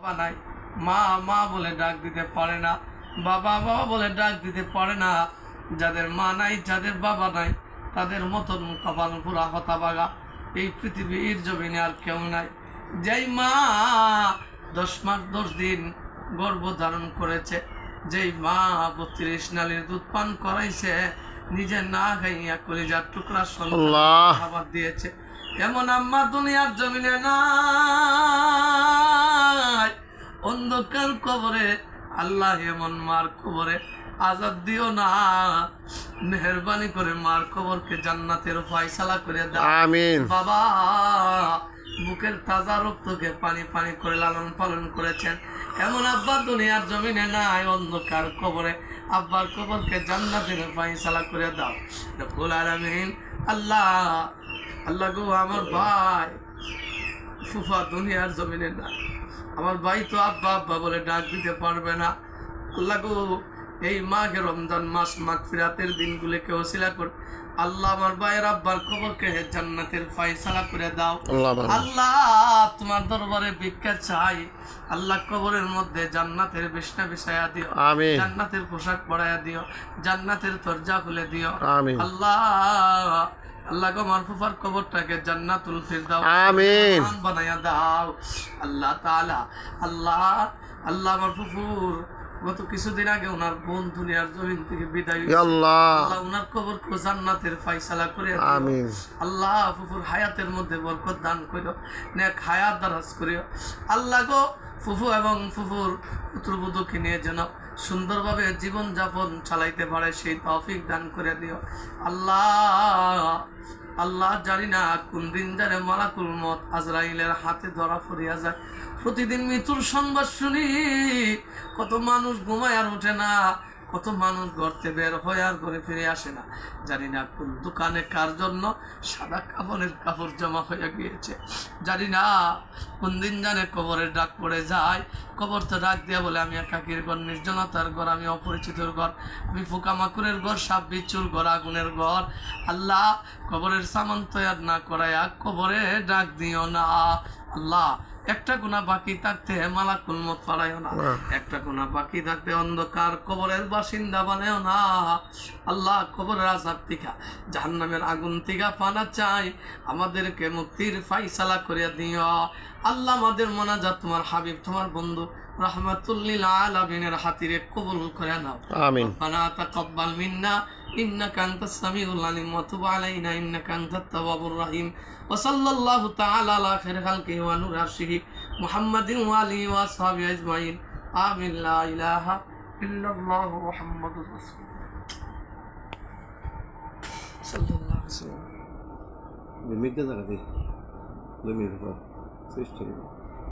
বাবা নাই, মা মা বলে ডাক দিতে পারে না, বাবা বাবা বলে ডাক দিতে পারে না। যাদের মা নাই, যাদের বাবা নাই, তাদের মতন কপাল পুরা হতাবাগা এই পৃথিবীর জমিনে আর কেউ নাই। যেই মা 10 মাস 10 দিন গর্ভ ধারণ করেছে, যেই মা 32 নালীর দুধ পান করাইছে, নিজে না খাইয়া কলিজার টুকরা সন্তান খাবার দিয়েছে, এমন আম্মা দুনিয়ার জমিনে নাই। অন্ধকার কবরে আল্লাহ এমন মার কবরে আজাদ দিও না, মেহরবানি করে মার কবরকে জান্নাতের ফয়সালা করে দাও আমিন। বাবা বুকের তাজা রক্তকে পানি পানি করে লালন পালন করেছেন, এমন আব্বা দুনিয়ার জমিনে নাই। অন্ধকার কবরে আব্বার কবরকে জান্নাতের ফয়সালা করে দাও রব্বুল আলামিন। আল্লাহ আল্লাহ গো, আমার ভাই ফুফা দুনিয়ার জমিনে না, আমার ভাই তো আব্বা আব্বা বলে ডাক দিতে পারবে না। আল্লাহ গো, এই মাঘে রমজান মাস মাগফিরাতের দিনগুলোকে ওসিলা করে আল্লাহ আমার ভাইয়ের আব্বার কবরকে জান্নাতের ফয়সালা করে দাও আল্লাহ। তোমার দরবারে ভিক্ষা চাই আল্লাহ, কবরের মধ্যে জান্নাতের বিছনা বিছায়া দিও, জান্নাতের পোশাক পরাইয়া দিও, জান্নাতের দরজা খুলে দিও আল্লাহ। আল্লাহ গো, আমার ফুফার কবরটাকে জান্নাতুল ফিরদাউস আমিন বানায়া দাও আল্লাহ তাআলা। আল্লাহ আল্লাহ আমার ফুফুর গত কিছুদিন আগে ওনার বোন দুনিয়ার জমিন থেকে বিদায় হয়েছে, আল্লাহ ওনার কবরকে জান্নাতের ফয়সালা করে আমিন আল্লাহ। ফুফুর হায়াতের মধ্যে বরকত দান করিও, নেক হায়াত দারাজ করিও আল্লাহ গো। ফুফু এবং ফুফুর পুত্রবধূকে নিয়ে যেন সুন্দরভাবে জীবন যাপন চালাইতে পারে সেই তৌফিক দান করে দিও আল্লাহ। আল্লাহ জানি না কোন দিন যারে মালাকুল মত আজরাইলের হাতে ধরা পড়িয়া যায়। প্রতিদিন মৃত্যুর সংবাদ শুনি, কত মানুষ ঘুমায় আর ওঠে না, কত মানুষ গর্তে বের হয়ে আর ঘরে ফিরে আসে না। জানি না কোন দোকানে কার জন্য সাদা কাপড়ের কাপড় জমা হয়ে গিয়েছে, জানি না কোন দিন জানে কবরের ডাক পড়ে যায়। কবর তো ডাক দিয়া বলে আমি একাকির ঘর, নির্জনতার ঘর, আমি অপরিচিতর ঘর, আমি পোকামাকড়ের ঘর, সাপ বিচ্ছুর ঘর, আগুনের ঘর। আল্লাহ কবরের সামান তৈয়ার না করায়া কবরে ডাক দিও না আল্লাহ। একটা গুনাহ বাকি থাকতে মালাকুল মত পারায়ও না, একটা গুনাহ বাকি থাকতে অন্ধকার কবরের বাসিন্দা বানায়ও না আল্লাহ। কবরের আযাব থেকে, জাহান্নামের আগুন থেকে পানা চাই, আমাদেরকে মুক্তির ফয়সালা করিয়া দিও আল্লাহ। আমাদের মোনাজাত তোমার হাবিব তোমার বন্ধু রাহমাতুল লিল আলামিনের হাতিরে কবুল করে নাও আমিন। রব্বানা তাকাব্বাল মিন্না ইন্নাকা আনতাস সামিউল আলিম ওয়া তুব আলাইনা ইন্নাকা আনতাত তাওয়াবুর রহিম। ওয়া সাল্লাল্লাহু তাআলা আলা খাইরি খালকিহি ওয়া নূরি আরশিহি মুহাম্মাদিন ওয়া আলিহি ওয়া আসহাবিহি আজমাইন আমিন। লা ইলাহা ইল্লাল্লাহু মুহাম্মাদুর রাসূলুল্লাহ সাল্লাল্লাহু আলাইহি ওয়াসাল্লাম। মিডিয়া জায়গা দিয়ে চেষ্টা